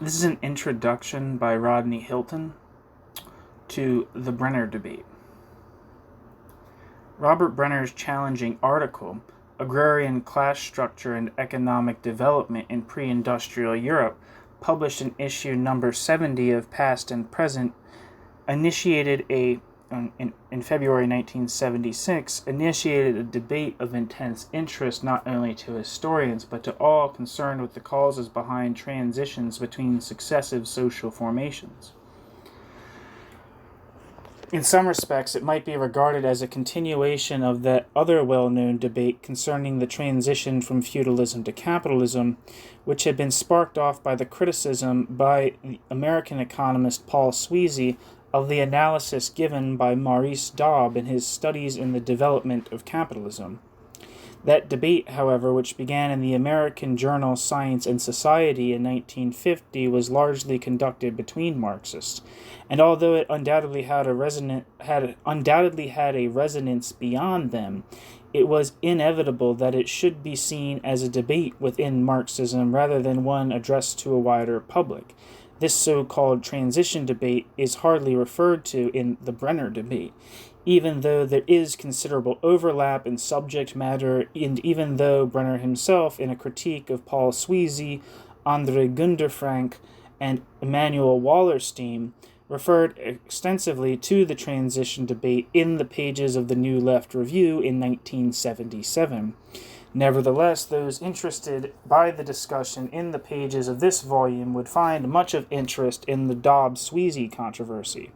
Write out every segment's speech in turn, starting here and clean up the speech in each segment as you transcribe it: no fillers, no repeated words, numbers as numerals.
This is an introduction by Rodney Hilton to the Brenner Debate. Robert Brenner's challenging article, Agrarian Class Structure and Economic Development in Pre-Industrial Europe, published in issue number 70 of Past and Present, initiated in February 1976, initiated a debate of intense interest not only to historians but to all concerned with the causes behind transitions between successive social formations. In some respects, it might be regarded as a continuation of that other well-known debate concerning the transition from feudalism to capitalism, which had been sparked off by the criticism by the American economist Paul Sweezy of the analysis given by Maurice Dobb in his Studies in the Development of Capitalism. That debate, however, which began in the American journal Science and Society in 1950, was largely conducted between Marxists, and although it undoubtedly had a resonance beyond them, it was inevitable that it should be seen as a debate within Marxism rather than one addressed to a wider public. This so-called transition debate is hardly referred to in the Brenner debate, even though there is considerable overlap in subject matter, and even though Brenner himself, in a critique of Paul Sweezy, André Gunderfrank, and Emmanuel Wallerstein, referred extensively to the transition debate in the pages of the New Left Review in 1977. Nevertheless, those interested by the discussion in the pages of this volume would find much of interest in the Dobb-Sweezy controversy.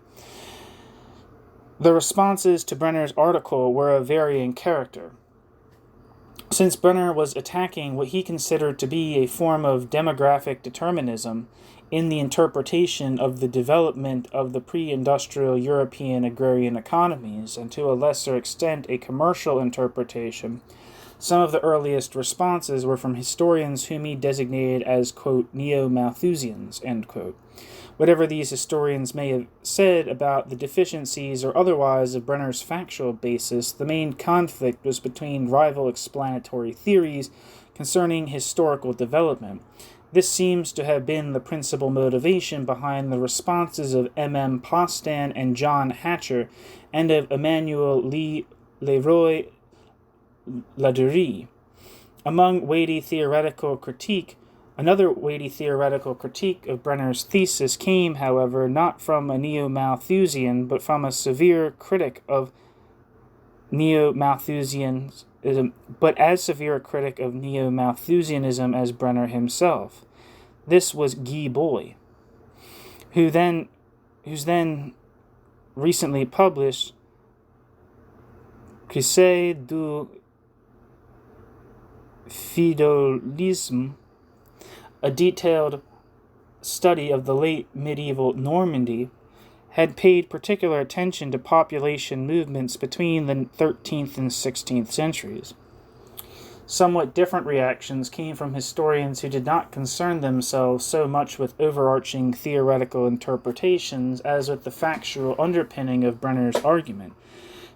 The responses to Brenner's article were of varying character. Since Brenner was attacking what he considered to be a form of demographic determinism in the interpretation of the development of the pre-industrial European agrarian economies, and to a lesser extent a commercial interpretation, some of the earliest responses were from historians whom he designated as, quote, neo-Malthusians, end quote. Whatever these historians may have said about the deficiencies or otherwise of Brenner's factual basis, the main conflict was between rival explanatory theories concerning historical development. This seems to have been the principal motivation behind the responses of M. Postan and John Hatcher, and of Emmanuel Leroy Ladurie. Another weighty theoretical critique of Brenner's thesis came, however, not from a neo-Malthusian, but from a severe critic of neo-Malthusianism, as Brenner himself. This was Guy Bois, whose then recently published Critique du feudalisme, a detailed study of the late medieval Normandy, had paid particular attention to population movements between the 13th and 16th centuries. Somewhat different reactions came from historians who did not concern themselves so much with overarching theoretical interpretations as with the factual underpinning of Brenner's argument.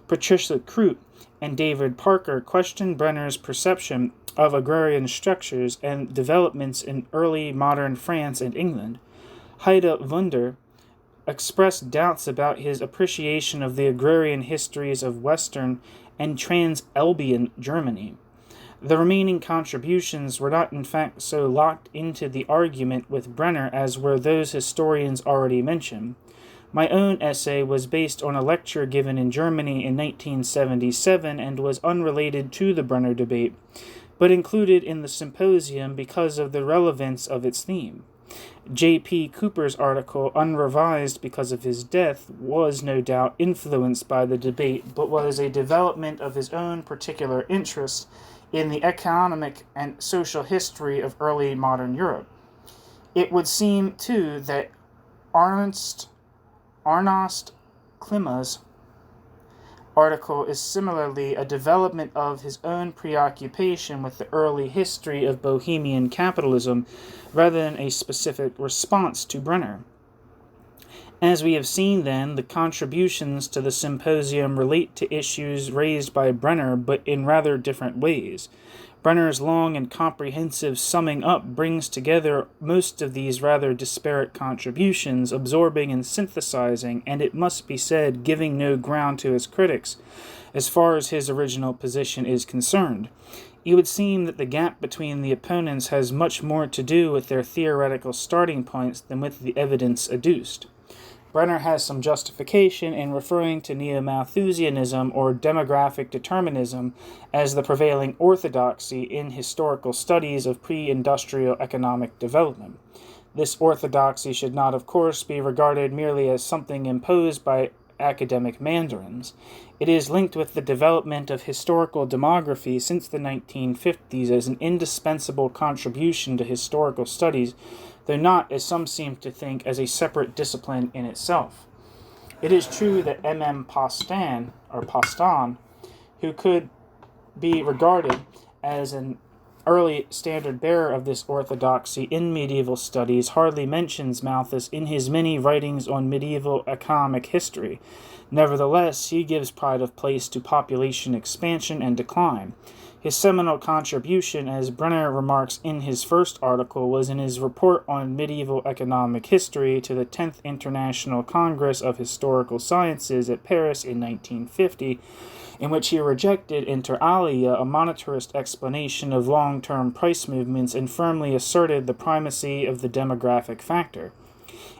Patricia Croot and David Parker questioned Brenner's perception of agrarian structures and developments in early modern France and England. Heide Wunder expressed doubts about his appreciation of the agrarian histories of Western and Transalbian Germany. The remaining contributions were not in fact so locked into the argument with Brenner as were those historians already mentioned. My own essay was based on a lecture given in Germany in 1977 and was unrelated to the Brenner debate, but included in the symposium because of the relevance of its theme. J.P. Cooper's article, unrevised because of his death, was no doubt influenced by the debate, but was a development of his own particular interest in the economic and social history of early modern Europe. It would seem, too, that Arnost Klìma's article is similarly a development of his own preoccupation with the early history of Bohemian capitalism rather than a specific response to Brenner. As we have seen then, the contributions to the symposium relate to issues raised by Brenner, but in rather different ways. Brenner's long and comprehensive summing up brings together most of these rather disparate contributions, absorbing and synthesizing, and it must be said, giving no ground to his critics, as far as his original position is concerned. It would seem that the gap between the opponents has much more to do with their theoretical starting points than with the evidence adduced. Brenner has some justification in referring to neo-Malthusianism or demographic determinism as the prevailing orthodoxy in historical studies of pre-industrial economic development. This orthodoxy should not, of course, be regarded merely as something imposed by academic mandarins. It is linked with the development of historical demography since the 1950s as an indispensable contribution to historical studies, though not, as some seem to think, as a separate discipline in itself. It is true that Postan, who could be regarded as an early standard bearer of this orthodoxy in medieval studies, hardly mentions Malthus in his many writings on medieval economic history. Nevertheless, he gives pride of place to population expansion and decline. His seminal contribution, as Brenner remarks in his first article, was in his report on medieval economic history to the 10th International Congress of Historical Sciences at Paris in 1950, in which he rejected inter alia a monetarist explanation of long-term price movements and firmly asserted the primacy of the demographic factor.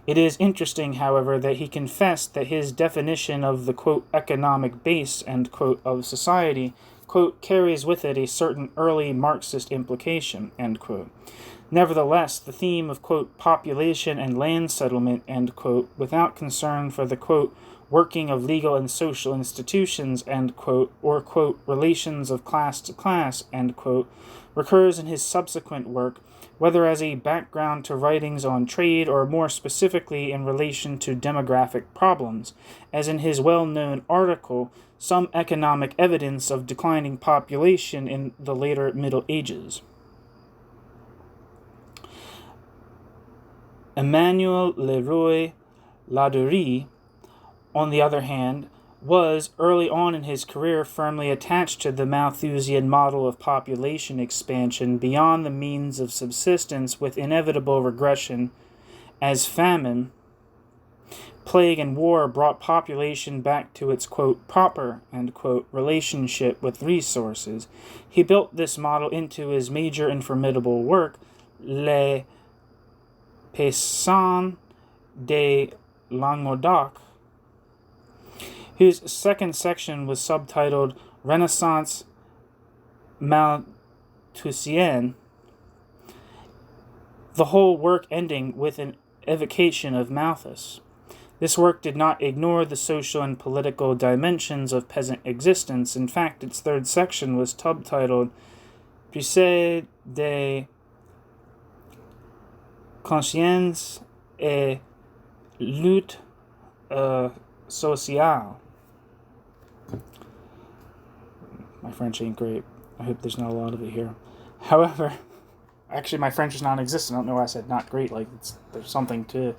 It is interesting, however, that he confessed that his definition of the, quote, economic base, end quote, of society, quote, carries with it a certain early Marxist implication, end quote. Nevertheless, the theme of, quote, population and land settlement, end quote, without concern for the, quote, working of legal and social institutions, end quote, or, quote, relations of class to class, end quote, recurs in his subsequent work, whether as a background to writings on trade or more specifically in relation to demographic problems, as in his well-known article, Some Economic Evidence of Declining Population in the Later Middle Ages. Emmanuel Ladurie, on the other hand, was, early on in his career, firmly attached to the Malthusian model of population expansion beyond the means of subsistence with inevitable regression, as famine, plague, and war brought population back to its, quote, proper, end quote, relationship with resources. He built this model into his major and formidable work, Les Paysans de Languedoc, whose second section was subtitled Renaissance Malthusienne, the whole work ending with an evocation of Malthus. This work did not ignore the social and political dimensions of peasant existence. In fact, its third section was subtitled Prise de conscience et lutte sociale. My French ain't great. I hope there's not a lot of it here. However, actually my French is non-existent. I don't know why I said not great. Like, there's something to...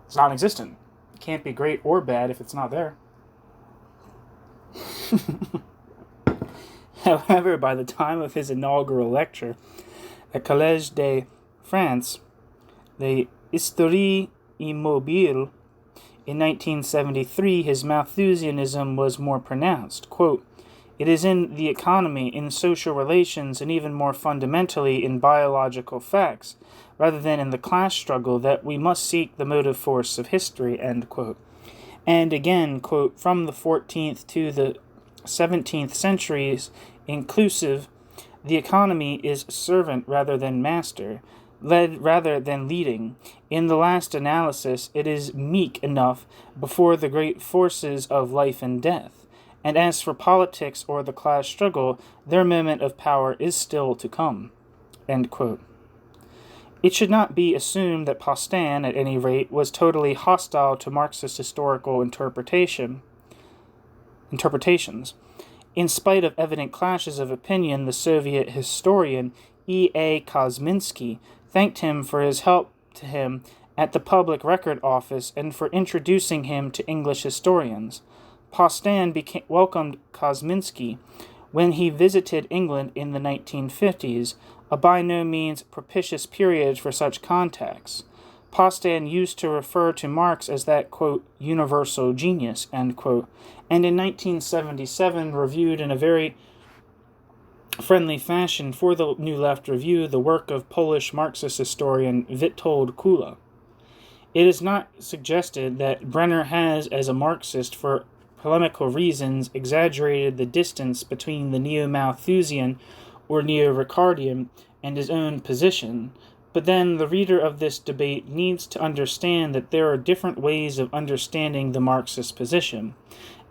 It's non-existent. It can't be great or bad if it's not there. However, by the time of his inaugural lecture at Collège de France, the Histoire Immobile, in 1973, his Malthusianism was more pronounced. Quote, "It is in the economy, in social relations, and even more fundamentally in biological facts, rather than in the class struggle, that we must seek the motive force of history," end quote. And again, quote, "From the 14th to the 17th centuries inclusive, the economy is servant rather than master, led rather than leading. In the last analysis, it is meek enough before the great forces of life and death. And as for politics or the class struggle, their moment of power is still to come." End quote. It should not be assumed that Postan, at any rate, was totally hostile to Marxist historical interpretations. In spite of evident clashes of opinion, the Soviet historian E. A. Kosminski thanked him for his help to him at the Public Record Office and for introducing him to English historians. Postan welcomed Kosminski when he visited England in the 1950s, a by no means propitious period for such contacts. Postan used to refer to Marx as that, quote, universal genius, end quote, and in 1977 reviewed in a very friendly fashion for the New Left Review the work of Polish Marxist historian Witold Kula. It is not suggested that Brenner has, as a Marxist, for polemical reasons, exaggerated the distance between the neo-Malthusian or neo-Ricardian and his own position, but then the reader of this debate needs to understand that there are different ways of understanding the Marxist position.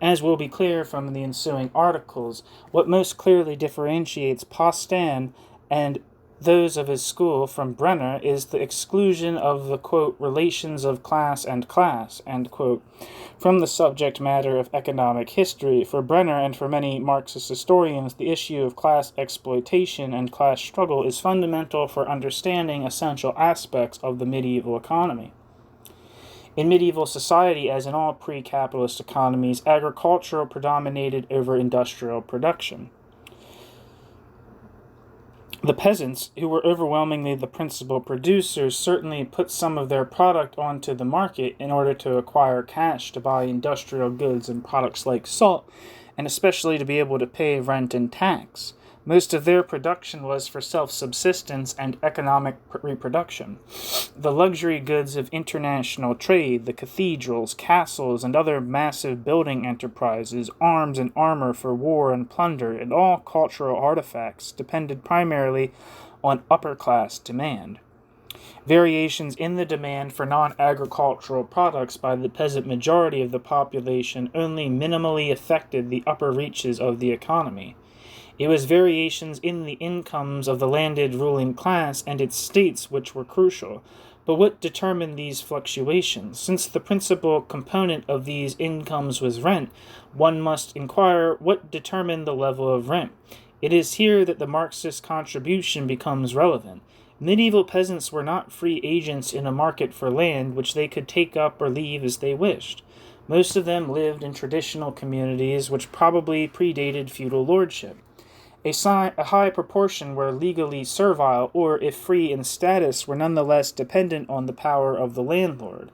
As will be clear from the ensuing articles, what most clearly differentiates Postan and those of his school from Brenner is the exclusion of the, quote, relations of class and class, end quote, from the subject matter of economic history. For Brenner and for many Marxist historians, the issue of class exploitation and class struggle is fundamental for understanding essential aspects of the medieval economy. In medieval society, as in all pre-capitalist economies, agricultural predominated over industrial production. The peasants, who were overwhelmingly the principal producers, certainly put some of their product onto the market in order to acquire cash to buy industrial goods and products like salt, and especially to be able to pay rent and tax. Most of their production was for self-subsistence and economic reproduction. The luxury goods of international trade, the cathedrals, castles, and other massive building enterprises, arms and armor for war and plunder, and all cultural artifacts depended primarily on upper-class demand. Variations in the demand for non-agricultural products by the peasant majority of the population only minimally affected the upper reaches of the economy. It was variations in the incomes of the landed ruling class and its states which were crucial. But what determined these fluctuations? Since the principal component of these incomes was rent, one must inquire what determined the level of rent. It is here that the Marxist contribution becomes relevant. Medieval peasants were not free agents in a market for land which they could take up or leave as they wished. Most of them lived in traditional communities which probably predated feudal lordship. A high proportion were legally servile, or, if free in status, were nonetheless dependent on the power of the landlord.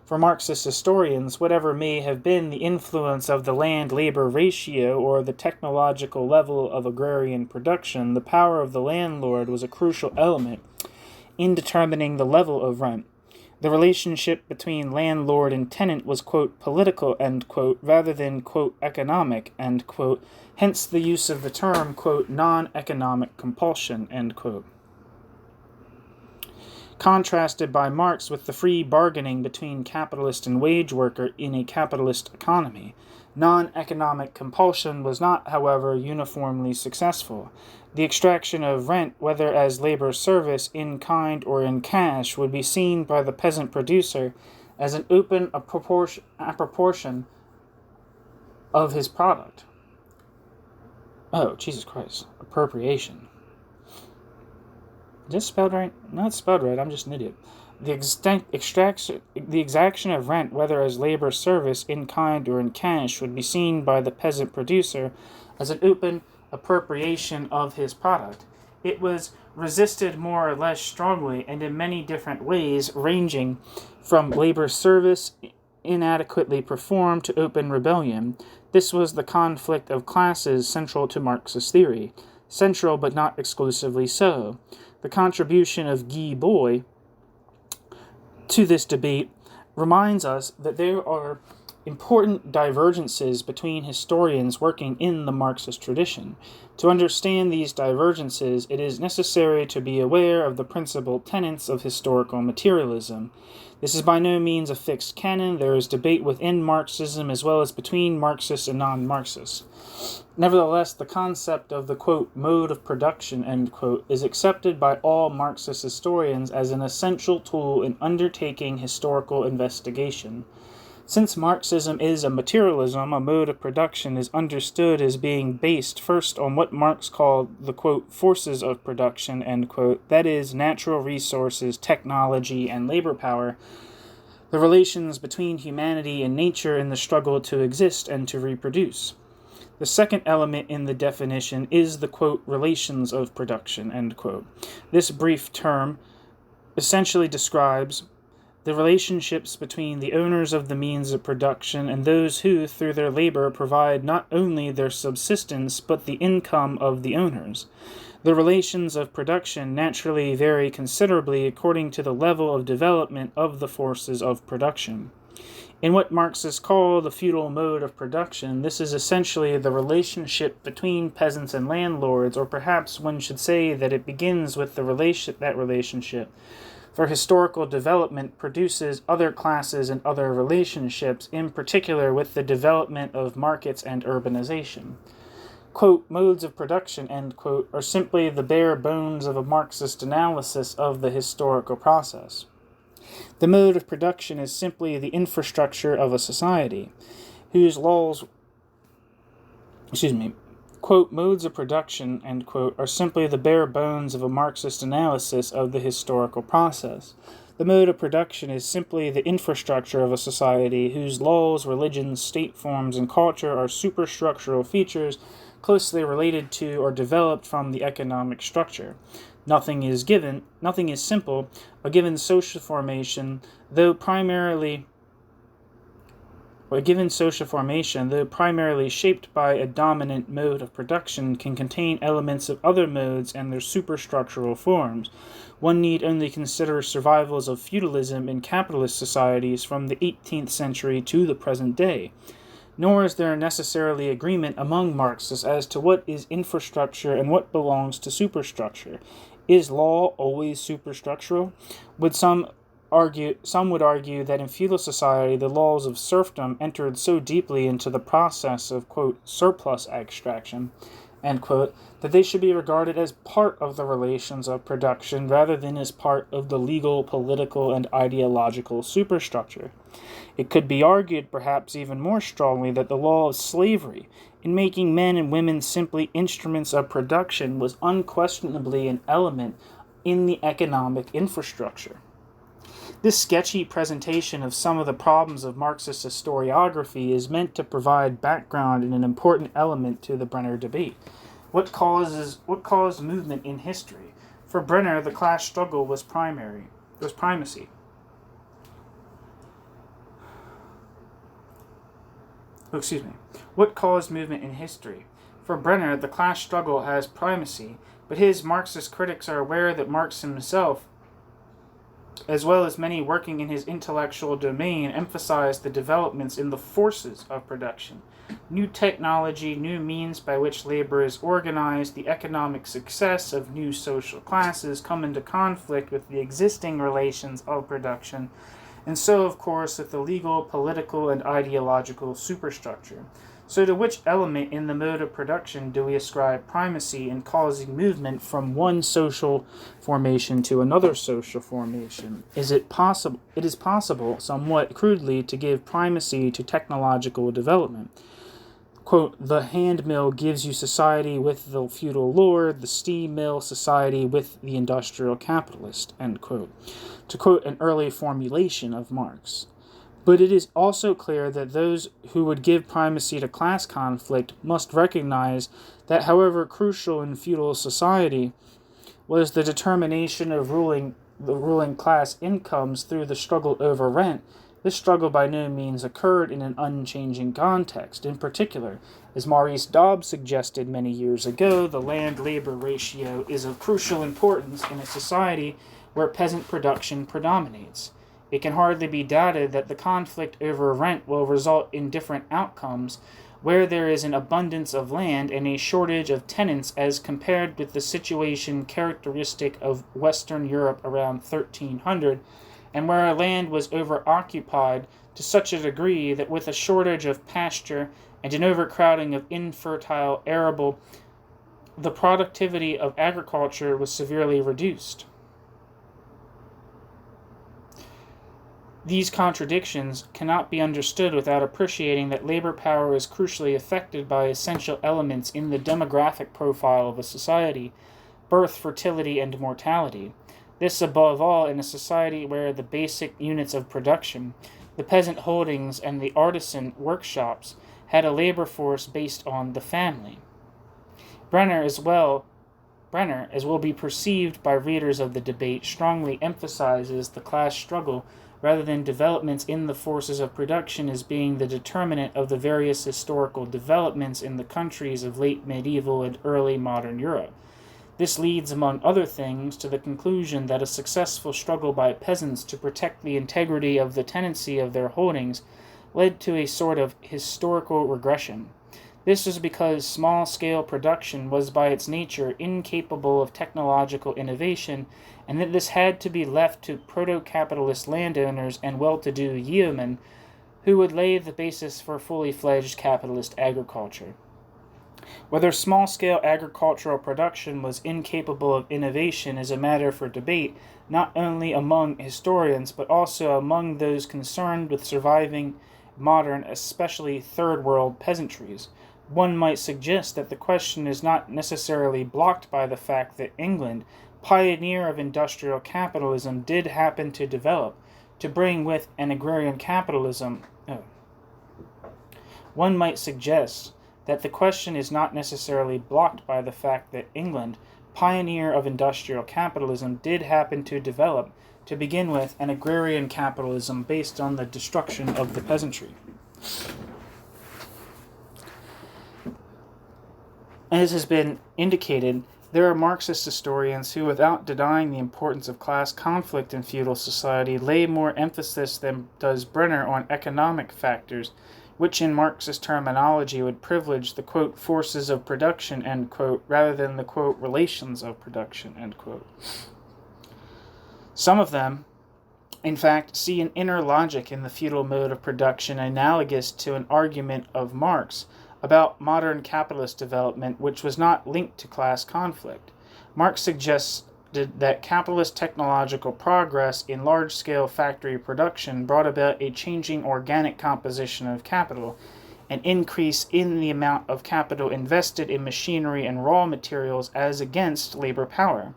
For Marxist historians, whatever may have been the influence of the land-labor ratio or the technological level of agrarian production, the power of the landlord was a crucial element in determining the level of rent. The relationship between landlord and tenant was, quote, political, end quote, rather than, quote, economic, end quote, hence the use of the term, quote, non-economic compulsion, end quote. Contrasted by Marx with the free bargaining between capitalist and wage worker in a capitalist economy. Non-economic compulsion was not, however, uniformly successful. The extraction of rent, whether as labor service, in kind or in cash, would be seen by the peasant producer as an open appropriation of his product. Oh, Jesus Christ. Appropriation. Is this spelled right? No, it's spelled right. I'm just an idiot. The exaction of rent, whether as labor service, in kind or in cash, would be seen by the peasant producer as an open appropriation of his product. It was resisted more or less strongly and in many different ways, ranging from labor service inadequately performed to open rebellion. This was the conflict of classes central to Marxist theory. Central, but not exclusively so. The contribution of Bois to this debate reminds us that there are important divergences between historians working in the Marxist tradition. To understand these divergences, it is necessary to be aware of the principal tenets of historical materialism. This is by no means a fixed canon. There is debate within Marxism as well as between Marxists and non-Marxists. Nevertheless, the concept of the, quote, mode of production, end quote, is accepted by all Marxist historians as an essential tool in undertaking historical investigation. Since Marxism is a materialism, a mode of production is understood as being based first on what Marx called the, quote, forces of production, end quote, that is, natural resources, technology, and labor power, the relations between humanity and nature in the struggle to exist and to reproduce. The second element in the definition is the, quote, relations of production, end quote. This brief term essentially describes the relationships between the owners of the means of production and those who, through their labor, provide not only their subsistence but the income of the owners. The relations of production naturally vary considerably according to the level of development of the forces of production. In what Marxists call the feudal mode of production, this is essentially the relationship between peasants and landlords, or perhaps one should say that it begins with that relationship. For historical development produces other classes and other relationships, in particular with the development of markets and urbanization. Quote, modes of production, end quote, are simply the bare bones of a Marxist analysis of the historical process. The mode of production is simply the infrastructure of a society, whose laws, quote, modes of production, end quote, are simply the bare bones of a Marxist analysis of the historical process. The mode of production is simply the infrastructure of a society whose laws, religions, state forms, and culture are superstructural features closely related to or developed from the economic structure. Nothing is simple. A given social formation, though primarily shaped by a dominant mode of production, can contain elements of other modes and their superstructural forms. One need only consider survivals of feudalism in capitalist societies from the 18th century to the present day. Nor is there necessarily agreement among Marxists as to what is infrastructure and what belongs to superstructure. Is law always superstructural? Some would argue that in feudal society the laws of serfdom entered so deeply into the process of, quote, surplus extraction, end quote, that they should be regarded as part of the relations of production rather than as part of the legal, political, and ideological superstructure. It could be argued, perhaps even more strongly, that the law of slavery, in making men and women simply instruments of production, was unquestionably an element in the economic infrastructure. This sketchy presentation of some of the problems of Marxist historiography is meant to provide background and an important element to the Brenner debate. What caused movement in history? For Brenner, the class struggle was primacy. What caused movement in history? For Brenner, the class struggle has primacy, but his Marxist critics are aware that Marx himself, as well as many working in his intellectual domain, emphasized the developments in the forces of production. New technology, new means by which labor is organized, the economic success of new social classes come into conflict with the existing relations of production, and so, of course, with the legal, political, and ideological superstructure. So to which element in the mode of production do we ascribe primacy in causing movement from one social formation to another social formation? It is possible, somewhat crudely, to give primacy to technological development. Quote, the hand mill gives you society with the feudal lord, the steam mill society with the industrial capitalist, end quote, to quote an early formulation of Marx. But it is also clear that those who would give primacy to class conflict must recognize that, however crucial in feudal society was the determination of the ruling class incomes through the struggle over rent, this struggle by no means occurred in an unchanging context. In particular, as Maurice Dobbs suggested many years ago, the land-labor ratio is of crucial importance in a society where peasant production predominates. It can hardly be doubted that the conflict over rent will result in different outcomes where there is an abundance of land and a shortage of tenants as compared with the situation characteristic of Western Europe around 1300, and where land was overoccupied to such a degree that with a shortage of pasture and an overcrowding of infertile arable, the productivity of agriculture was severely reduced. These contradictions cannot be understood without appreciating that labor power is crucially affected by essential elements in the demographic profile of a society: birth, fertility, and mortality. This above all in a society where the basic units of production, the peasant holdings and the artisan workshops, had a labor force based on the family. Brenner, as will be perceived by readers of the debate, strongly emphasizes the class struggle rather than developments in the forces of production as being the determinant of the various historical developments in the countries of late medieval and early modern Europe. This leads, among other things, to the conclusion that a successful struggle by peasants to protect the integrity of the tenancy of their holdings led to a sort of historical regression. This was because small-scale production was by its nature incapable of technological innovation, and that this had to be left to proto-capitalist landowners and well-to-do yeomen who would lay the basis for fully fledged capitalist agriculture. Whether small-scale agricultural production was incapable of innovation is a matter for debate, not only among historians, but also among those concerned with surviving modern, especially third-world peasantries. One might suggest that the question is not necessarily blocked by the fact that England, pioneer of industrial capitalism, did happen to develop, to bring with an agrarian capitalism. One might suggest that the question is not necessarily blocked by the fact that England, pioneer of industrial capitalism, did happen to develop, to begin with, an agrarian capitalism based on the destruction of the peasantry. As has been indicated, there are Marxist historians who, without denying the importance of class conflict in feudal society, lay more emphasis than does Brenner on economic factors, which in Marxist terminology would privilege the, quote, forces of production, end quote, rather than the, quote, relations of production, end quote. Some of them, in fact, see an inner logic in the feudal mode of production analogous to an argument of Marx about modern capitalist development which was not linked to class conflict. Marx suggested that capitalist technological progress in large-scale factory production brought about a changing organic composition of capital, an increase in the amount of capital invested in machinery and raw materials as against labor power,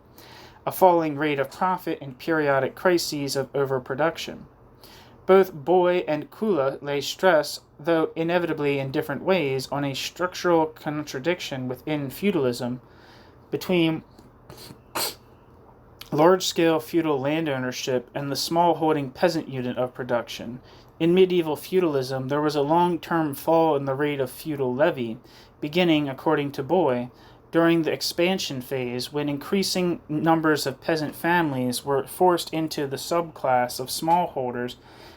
a falling rate of profit in periodic crises of overproduction. Both Bois and Klìma lay stress, though inevitably in different ways, on a structural contradiction within feudalism between large-scale feudal land ownership and the small-holding peasant unit of production. In medieval feudalism, there was a long-term fall in the rate of feudal levy, beginning, according to Bois, during the expansion phase, when increasing numbers of peasant families were forced into the subclass of smallholders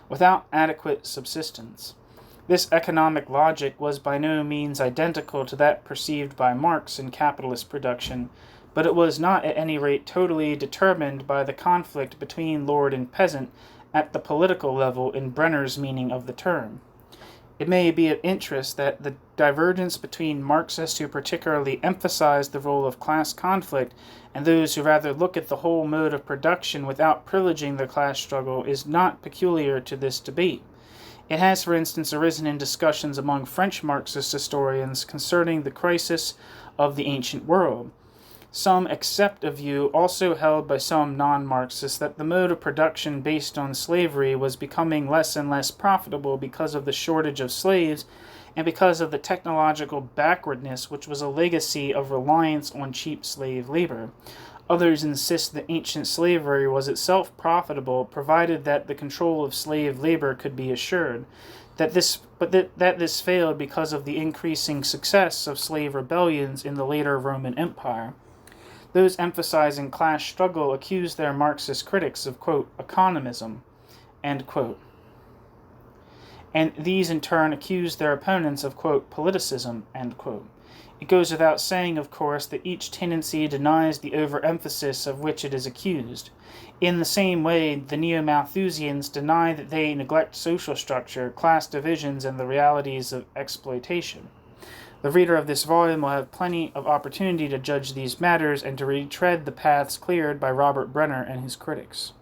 without adequate subsistence. This economic logic was by no means identical to that perceived by Marx in capitalist production, but it was not at any rate totally determined by the conflict between lord and peasant at the political level in Brenner's meaning of the term. It may be of interest that the divergence between Marxists who particularly emphasize the role of class conflict and those who rather look at the whole mode of production without privileging the class struggle is not peculiar to this debate. It has, for instance, arisen in discussions among French Marxist historians concerning the crisis of the ancient world. Some accept a view also held by some non-Marxists that the mode of production based on slavery was becoming less and less profitable because of the shortage of slaves and because of the technological backwardness which was a legacy of reliance on cheap slave labor. Others insist that ancient slavery was itself profitable provided that the control of slave labor could be assured, that this failed because of the increasing success of slave rebellions in the later Roman Empire. Those emphasizing class struggle accuse their Marxist critics of, quote, economism, end quote. And these in turn accuse their opponents of, quote, politicism, end quote. It goes without saying, of course, that each tendency denies the overemphasis of which it is accused. In the same way, the neo-Malthusians deny that they neglect social structure, class divisions, and the realities of exploitation. The reader of this volume will have plenty of opportunity to judge these matters and to retread the paths cleared by Robert Brenner and his critics.